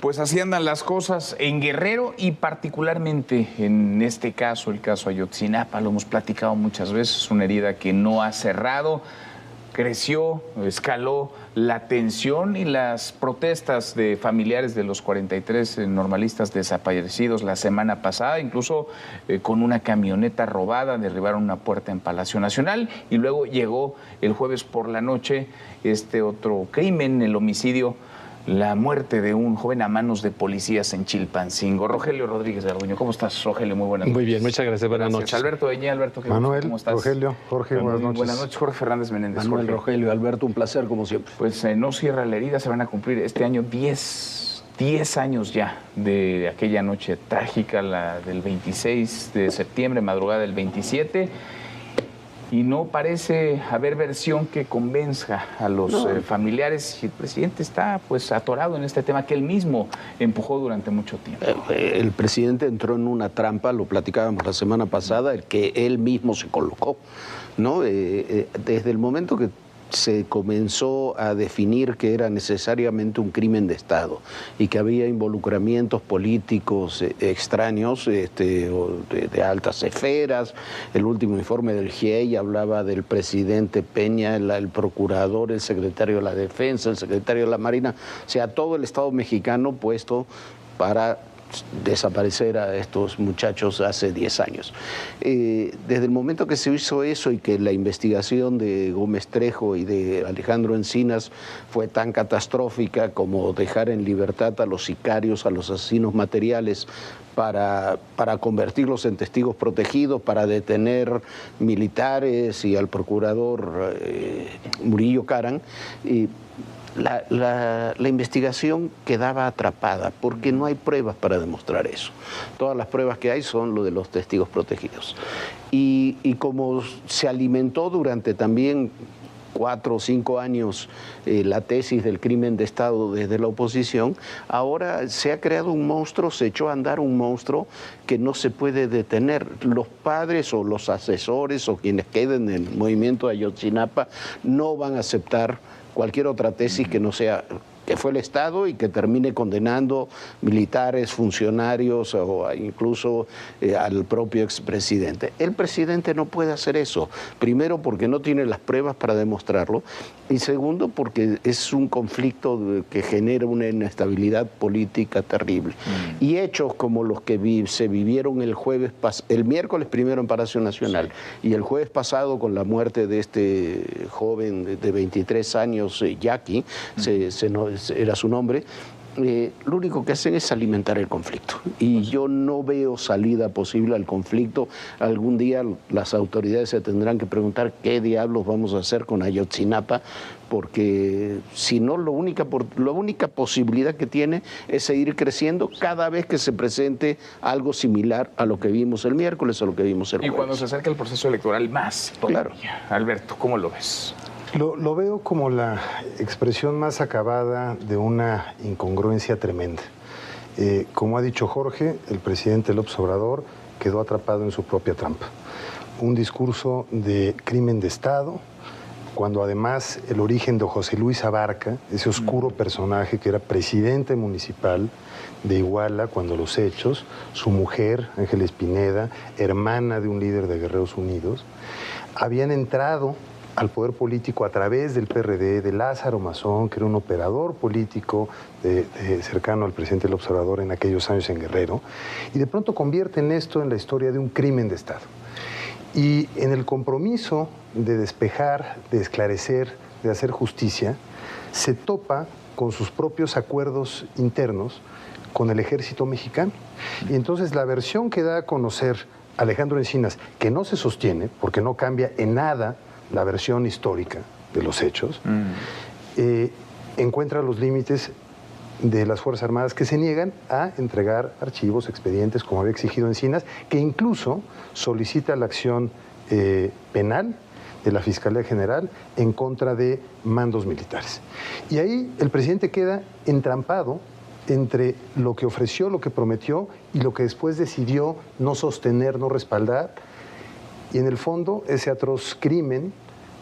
Pues así andan las cosas en Guerrero y particularmente en este caso, el caso Ayotzinapa, lo hemos platicado muchas veces, una herida que no ha cerrado, creció, escaló la tensión y las protestas de familiares de los 43 normalistas desaparecidos la semana pasada, incluso con una camioneta robada, derribaron una puerta en Palacio Nacional y luego llegó el jueves por la noche este otro crimen, el homicidio, la muerte de un joven a manos de policías en Chilpancingo. Rogelio Rodríguez Garduño, ¿cómo estás, Rogelio? Muy buenas noches. Muy bien, muchas gracias, buenas noches. Alberto Deñé, Alberto, Manuel, ¿cómo estás? Rogelio, Jorge, buenas noches. Buenas noches, Jorge Fernández Menéndez. Manuel, Jorge. Rogelio, Alberto, un placer como siempre. Pues no cierra la herida, se van a cumplir este año 10 años ya de aquella noche trágica, la del 26 de septiembre, madrugada del 27. Y no parece haber versión que convenza a los familiares y el presidente está pues atorado en este tema que él mismo empujó durante mucho tiempo. El presidente entró en una trampa, lo platicábamos la semana pasada, el que él mismo se colocó, ¿no? Desde el momento que se comenzó a definir que era necesariamente un crimen de Estado y que había involucramientos políticos extraños de altas esferas. El último informe del GIEI hablaba del presidente Peña, el procurador, el secretario de la Defensa, el secretario de la Marina, o sea, todo el Estado mexicano puesto para desaparecer a estos muchachos hace 10 años. Desde el momento que se hizo eso y que la investigación de Gómez Trejo y de Alejandro Encinas fue tan catastrófica como dejar en libertad a los sicarios, a los asesinos materiales, para convertirlos en testigos protegidos, para detener militares y al procurador Murillo Karam, la investigación quedaba atrapada porque no hay pruebas para demostrar eso. Todas las pruebas que hay son lo de los testigos protegidos. Y como se alimentó durante también 4 o 5 años la tesis del crimen de Estado desde la oposición, ahora se ha creado un monstruo, se echó a andar un monstruo que no se puede detener. Los padres o los asesores o quienes queden en el movimiento de Ayotzinapa no van a aceptar cualquier otra tesis que no sea que fue el Estado y que termine condenando militares, funcionarios o incluso al propio expresidente. El presidente no puede hacer eso, primero porque no tiene las pruebas para demostrarlo y segundo porque es un conflicto que genera una inestabilidad política terrible. Y hechos como los que se vivieron el miércoles primero en Palacio Nacional y el jueves pasado con la muerte de este joven de 23 años, Jackie, era su nombre, lo único que hacen es alimentar el conflicto. Y yo no veo salida posible al conflicto. Algún día las autoridades se tendrán que preguntar qué diablos vamos a hacer con Ayotzinapa, porque si no, la única posibilidad que tiene es seguir creciendo cada vez que se presente algo similar a lo que vimos el miércoles o lo que vimos el jueves. Y cuando se acerca el proceso electoral más todavía. Claro. Alberto, ¿cómo lo ves? Lo veo como la expresión más acabada de una incongruencia tremenda. Como ha dicho Jorge, el presidente López Obrador quedó atrapado en su propia trampa. Un discurso de crimen de Estado, cuando además el origen de José Luis Abarca, ese oscuro personaje que era presidente municipal de Iguala cuando los hechos, su mujer, Ángeles Pineda, hermana de un líder de Guerreros Unidos, habían entrado al poder político a través del PRD, de Lázaro Mazón, que era un operador político cercano al presidente López Obrador en aquellos años en Guerrero, y de pronto convierten esto en la historia de un crimen de Estado. Y en el compromiso de despejar, de esclarecer, de hacer justicia, se topa con sus propios acuerdos internos con el ejército mexicano. Y entonces la versión que da a conocer Alejandro Encinas, que no se sostiene, porque no cambia en nada la versión histórica de los hechos, encuentra los límites de las Fuerzas Armadas que se niegan a entregar archivos, expedientes, como había exigido Encinas, que incluso solicita la acción penal de la Fiscalía General en contra de mandos militares. Y ahí el presidente queda entrampado entre lo que ofreció, lo que prometió y lo que después decidió no sostener, no respaldar. Y en el fondo, ese atroz crimen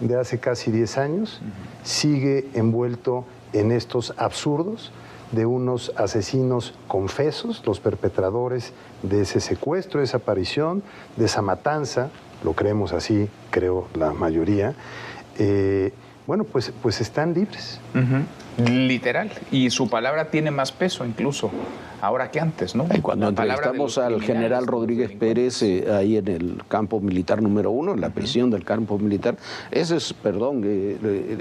de hace casi 10 años sigue envuelto en estos absurdos de unos asesinos confesos, los perpetradores de ese secuestro, de esa aparición, de esa matanza, lo creemos así, creo la mayoría, bueno, pues están libres. Literal. Y su palabra tiene más peso incluso ahora que antes, ¿no? Y cuando entrevistamos al general Rodríguez Pérez ahí en el campo militar número 1, en la prisión del campo militar, ese es,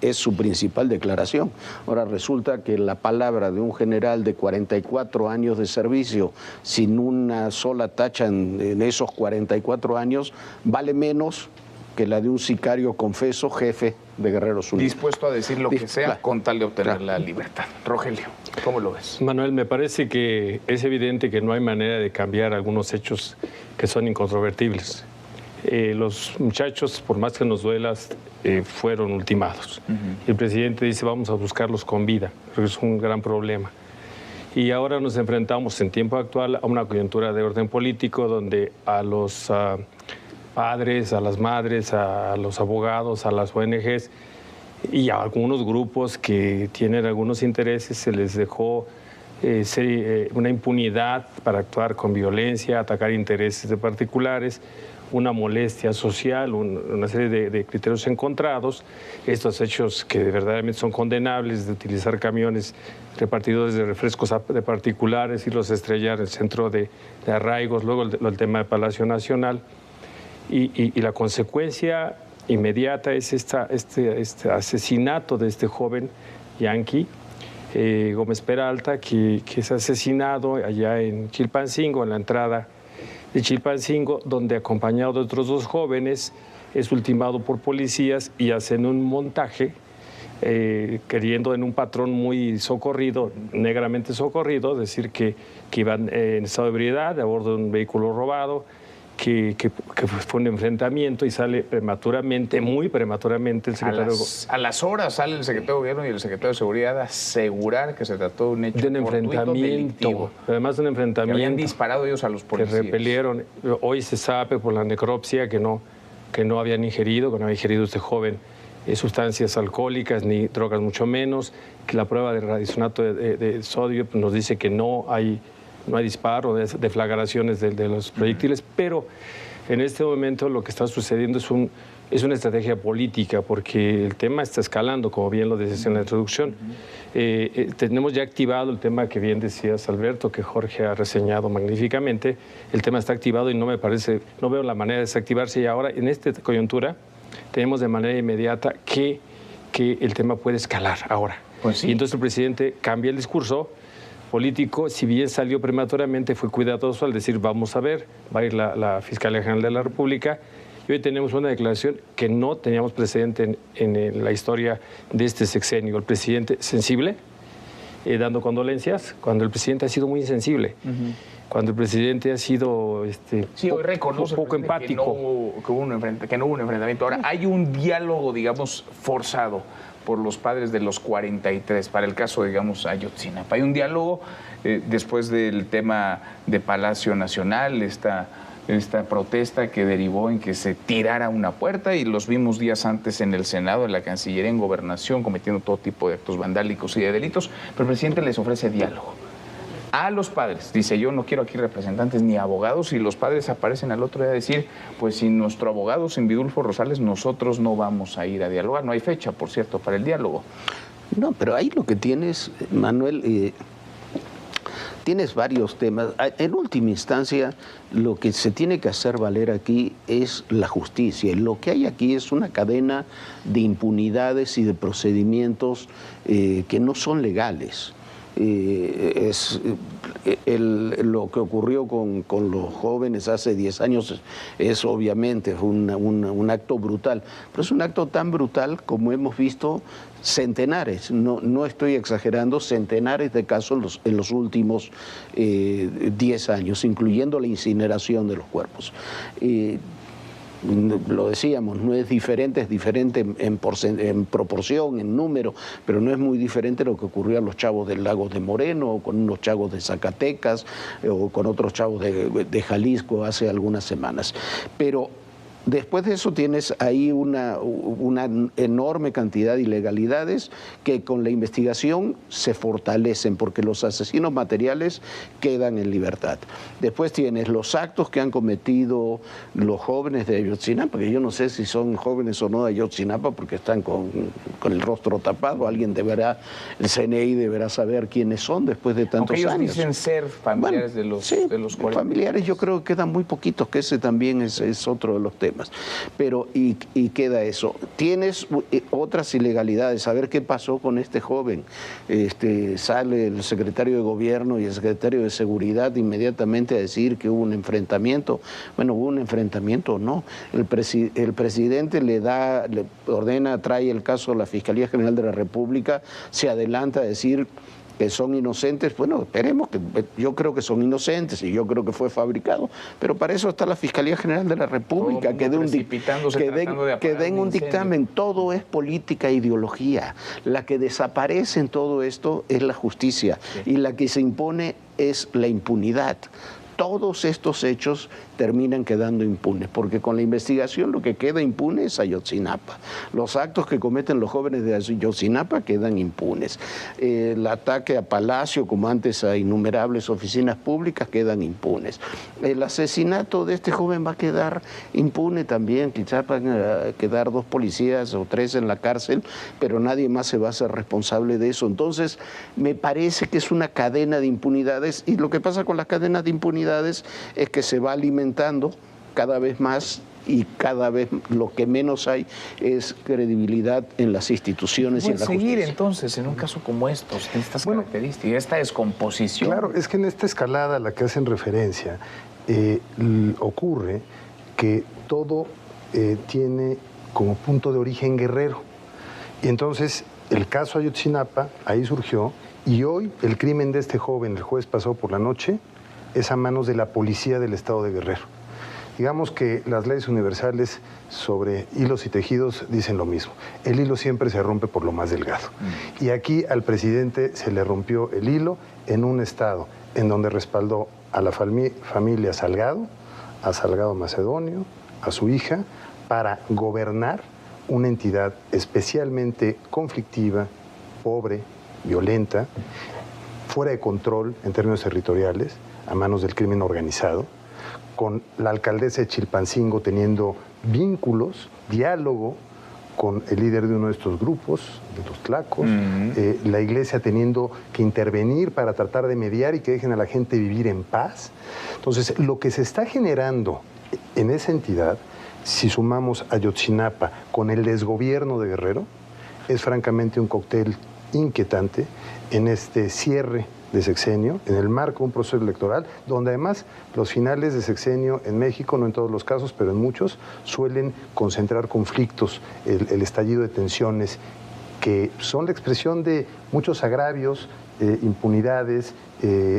es su principal declaración. Ahora resulta que la palabra de un general de 44 años de servicio, sin una sola tacha en esos 44 años, vale menos que la de un sicario confeso, jefe de Guerreros Unidos. Dispuesto a decir lo que sea con tal de obtener la libertad. Rogelio, ¿cómo lo ves? Manuel, me parece que es evidente que no hay manera de cambiar algunos hechos que son incontrovertibles. Los muchachos, por más que nos duela, fueron ultimados. El presidente dice, vamos a buscarlos con vida, porque es un gran problema. Y ahora nos enfrentamos en tiempo actual a una coyuntura de orden político donde a los padres, a las madres, a los abogados, a las ONGs y a algunos grupos que tienen algunos intereses se les dejó una impunidad para actuar con violencia, atacar intereses de particulares, una molestia social, una serie de criterios encontrados. Estos hechos que verdaderamente son condenables, de utilizar camiones repartidores de refrescos de particulares y los estrellar en el centro de arraigos, luego el tema de Palacio Nacional. Y la consecuencia inmediata es este asesinato de este joven yanqui, Gómez Peralta, que es asesinado allá en Chilpancingo, en la entrada de Chilpancingo, donde acompañado de otros 2 jóvenes es ultimado por policías y hacen un montaje queriendo en un patrón muy socorrido, negramente socorrido, decir que iban en estado de ebriedad a bordo de un vehículo robado, que fue un enfrentamiento y sale prematuramente, muy prematuramente el secretario... A las horas sale el secretario de Gobierno y el secretario de Seguridad a asegurar que se trató de un hecho de un enfrentamiento, además de un enfrentamiento. Que habían disparado ellos a los policías. Que repelieron. Hoy se sabe por la necropsia que no habían ingerido, que no había ingerido este joven sustancias alcohólicas ni drogas mucho menos, que la prueba de radisonato de sodio nos dice que no hay disparo, deflagraciones de los proyectiles, pero en este momento lo que está sucediendo es una estrategia política, porque el tema está escalando, como bien lo decías en la introducción. Tenemos ya activado el tema que bien decías, Alberto, que Jorge ha reseñado magníficamente. El tema está activado y no veo la manera de desactivarse, y ahora en esta coyuntura tenemos de manera inmediata que el tema puede escalar ahora. Pues sí. Y entonces el presidente cambia el discurso político, si bien salió prematuramente, fue cuidadoso al decir, vamos a ver, va a ir la Fiscalía General de la República, y hoy tenemos una declaración que no teníamos precedente en la historia de este sexenio. El presidente sensible, dando condolencias, cuando el presidente ha sido muy insensible, cuando el presidente ha sido hoy reconoce poco empático. Que no hubo un enfrentamiento. Ahora, hay un diálogo, digamos, forzado por los padres de los 43, para el caso, digamos, Ayotzinapa. Hay un diálogo después del tema de Palacio Nacional, esta protesta que derivó en que se tirara una puerta, y los vimos días antes en el Senado, en la Cancillería, en Gobernación, cometiendo todo tipo de actos vandálicos y de delitos, pero el presidente les ofrece diálogo a los padres. Dice, yo no quiero aquí representantes ni abogados, y los padres aparecen al otro día a decir, pues sin nuestro abogado, sin Vidulfo Rosales, nosotros no vamos a ir a dialogar. No hay fecha, por cierto, para el diálogo. No, pero ahí lo que tienes, Manuel, tienes varios temas. En última instancia, lo que se tiene que hacer valer aquí es la justicia. Lo que hay aquí es una cadena de impunidades y de procedimientos que no son legales. Lo que ocurrió con los jóvenes hace 10 años es obviamente un acto brutal, pero es un acto tan brutal como hemos visto centenares, no estoy exagerando, centenares de casos en los últimos 10 años, incluyendo la incineración de los cuerpos. Lo decíamos, no es diferente, es diferente en proporción, en número, pero no es muy diferente lo que ocurrió a los chavos del Lago de Moreno, o con unos chavos de Zacatecas, o con otros chavos de Jalisco hace algunas semanas. Pero Después de eso tienes ahí una enorme cantidad de ilegalidades que con la investigación se fortalecen porque los asesinos materiales quedan en libertad. Después tienes los actos que han cometido los jóvenes de Ayotzinapa, porque yo no sé si son jóvenes o no de Ayotzinapa porque están con el rostro tapado. Alguien deberá, el CNI deberá saber quiénes son después de tantos aunque ellos años. Dicen ser familiares de los 40. Familiares yo creo que quedan muy poquitos, que ese también es otro de los temas. Pero, y queda eso. Tienes otras ilegalidades. A ver qué pasó con este joven. Sale el secretario de Gobierno y el secretario de Seguridad inmediatamente a decir que hubo un enfrentamiento. Bueno, ¿hubo un enfrentamiento o no? El presidente le ordena, trae el caso a la Fiscalía General de la República, se adelanta a decir que son inocentes. Bueno, esperemos, que yo creo que son inocentes y yo creo que fue fabricado, pero para eso está la Fiscalía General de la República, que den un dictamen. Todo es política e ideología. La que desaparece en todo esto es la justicia, y la que se impone es la impunidad. Todos estos hechos terminan quedando impunes, porque con la investigación lo que queda impune es Ayotzinapa. Los actos que cometen los jóvenes de Ayotzinapa quedan impunes. El ataque a Palacio, como antes a innumerables oficinas públicas, quedan impunes. El asesinato de este joven va a quedar impune también. Quizás van a quedar 2 policías o 3 en la cárcel, pero nadie más se va a hacer responsable de eso. Entonces, me parece que es una cadena de impunidades, y lo que pasa con las cadenas de impunidades es que se va alimentando cada vez más, y cada vez lo que menos hay es credibilidad en las instituciones y en la justicia. Seguir entonces en un caso como estos, en estas características, esta descomposición. Claro, es que en esta escalada a la que hacen referencia ocurre que todo tiene como punto de origen Guerrero. Y entonces el caso Ayotzinapa ahí surgió, y hoy el crimen de este joven el jueves pasado por la noche es a manos de la policía del estado de Guerrero. Digamos que las leyes universales sobre hilos y tejidos dicen lo mismo. El hilo siempre se rompe por lo más delgado. Y aquí al presidente se le rompió el hilo en un estado en donde respaldó a la familia Salgado, a Salgado Macedonio, a su hija, para gobernar una entidad especialmente conflictiva, pobre, violenta, fuera de control en términos territoriales, a manos del crimen organizado, con la alcaldesa de Chilpancingo teniendo vínculos, diálogo con el líder de uno de estos grupos, de los tlacos, la iglesia teniendo que intervenir para tratar de mediar y que dejen a la gente vivir en paz. Entonces, lo que se está generando en esa entidad, si sumamos a Ayotzinapa con el desgobierno de Guerrero, es francamente un cóctel inquietante en este cierre de sexenio, en el marco de un proceso electoral, donde además los finales de sexenio en México, no en todos los casos, pero en muchos, suelen concentrar conflictos, el estallido de tensiones, que son la expresión de muchos agravios, impunidades,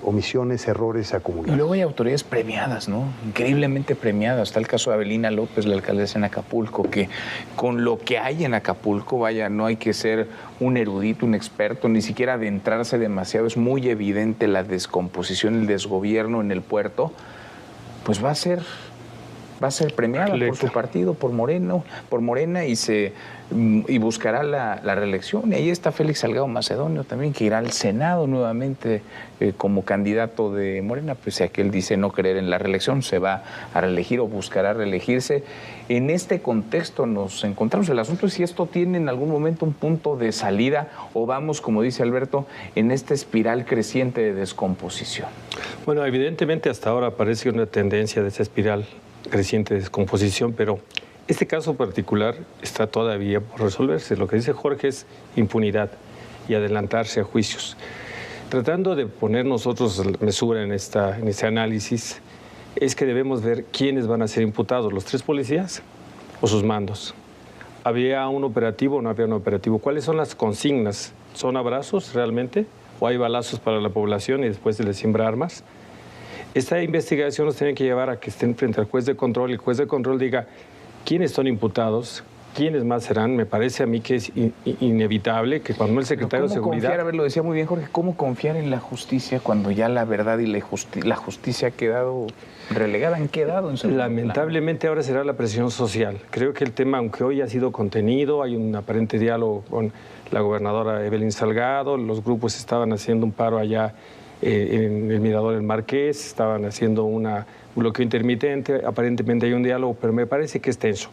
omisiones, errores acumulados. Y luego hay autoridades premiadas, ¿no? Increíblemente premiadas. Está el caso de Avelina López, la alcaldesa en Acapulco, que con lo que hay en Acapulco, vaya, no hay que ser un erudito, un experto, ni siquiera adentrarse demasiado. Es muy evidente la descomposición, el desgobierno en el puerto. Pues va a ser premiada por su partido, por Morena, y buscará la reelección. Y ahí está Félix Salgado Macedonio también, que irá al Senado nuevamente como candidato de Morena, pues si aquel dice no creer en la reelección, se va a reelegir o buscará reelegirse. En este contexto nos encontramos. El asunto es si esto tiene en algún momento un punto de salida o vamos, como dice Alberto, en esta espiral creciente de descomposición. Bueno, evidentemente hasta ahora parece una tendencia de esa espiral creciente de descomposición, pero este caso particular está todavía por resolverse. Lo que dice Jorge es impunidad y adelantarse a juicios. Tratando de poner nosotros mesura en este análisis, es que debemos ver quiénes van a ser imputados, los 3 policías o sus mandos. ¿Había un operativo o no había un operativo? ¿Cuáles son las consignas? ¿Son abrazos realmente? ¿O hay balazos para la población y después se les siembra armas? Esta investigación nos tiene que llevar a que estén frente al juez de control y el juez de control diga quiénes son imputados, ¿quiénes más serán? Me parece a mí que es inevitable que cuando el secretario de Seguridad... Confiar, a ver, lo decía muy bien Jorge, ¿cómo confiar en la justicia cuando ya la verdad y la justicia ha quedado relegada, han quedado en segundo plano? Lamentablemente ahora será la presión social. Creo que el tema, aunque hoy ha sido contenido, hay un aparente diálogo con la gobernadora Evelyn Salgado, los grupos estaban haciendo un paro allá en el Mirador del Marqués, estaban haciendo un bloqueo intermitente, aparentemente hay un diálogo, pero me parece que es tenso.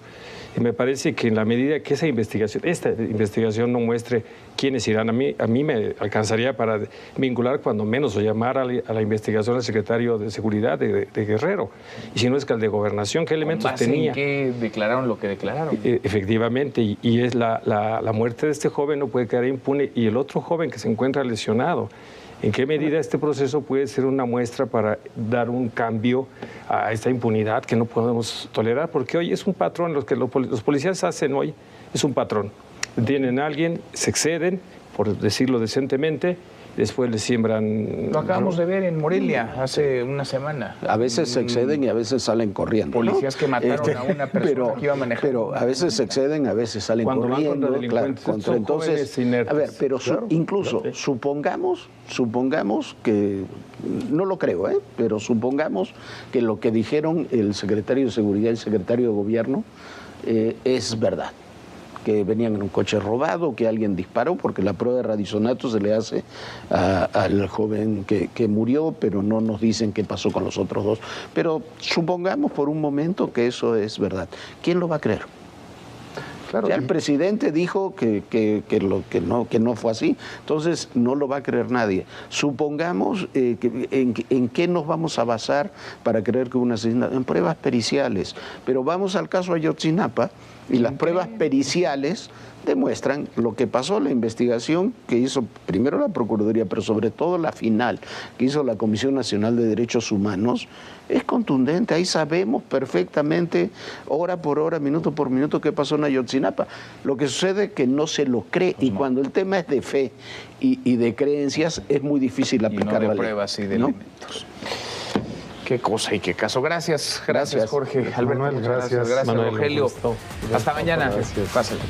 Y me parece que en la medida que esta investigación no muestre quiénes irán, a mí me alcanzaría para vincular cuando menos o llamar a la investigación al secretario de Seguridad de Guerrero. Y si no es que al de Gobernación, ¿qué elementos tenía? ¿En qué declararon lo que declararon? Efectivamente, y es la muerte de este joven no puede quedar impune y el otro joven que se encuentra lesionado. ¿En qué medida este proceso puede ser una muestra para dar un cambio a esta impunidad que no podemos tolerar? Porque hoy es un patrón, lo que los policías hacen hoy es un patrón. Detienen a alguien, se exceden, por decirlo decentemente, después le siembran... Lo acabamos de ver en Morelia hace una semana. A veces se exceden y a veces salen corriendo. Policías que mataron a una persona que iba manejando. Pero a veces se exceden, a veces salen corriendo. Entonces, a ver, pero claro, incluso supongamos que, no lo creo, pero supongamos que lo que dijeron el secretario de Seguridad y el secretario de Gobierno es verdad. Que venían en un coche robado, que alguien disparó, porque la prueba de radisonato se le hace al joven que murió, pero no nos dicen qué pasó con los otros dos. Pero supongamos por un momento que eso es verdad. ¿Quién lo va a creer? Claro, ya el presidente dijo que no fue así, entonces no lo va a creer nadie. Supongamos en qué nos vamos a basar para creer que hubo un asesinato. En pruebas periciales. Pero vamos al caso Ayotzinapa y las pruebas periciales demuestran lo que pasó, la investigación que hizo primero la Procuraduría, pero sobre todo la final que hizo la Comisión Nacional de Derechos Humanos, es contundente. Ahí sabemos perfectamente, hora por hora, minuto por minuto, qué pasó en Ayotzinapa. Lo que sucede es que no se lo cree, y cuando el tema es de fe y de creencias, es muy difícil aplicar la ley. Pruebas y de elementos. Qué cosa y qué caso. Gracias Jorge. Alberto, Manuel, gracias. Gracias, Manuel, Rogelio. Hasta mañana. Gracias. Pásale.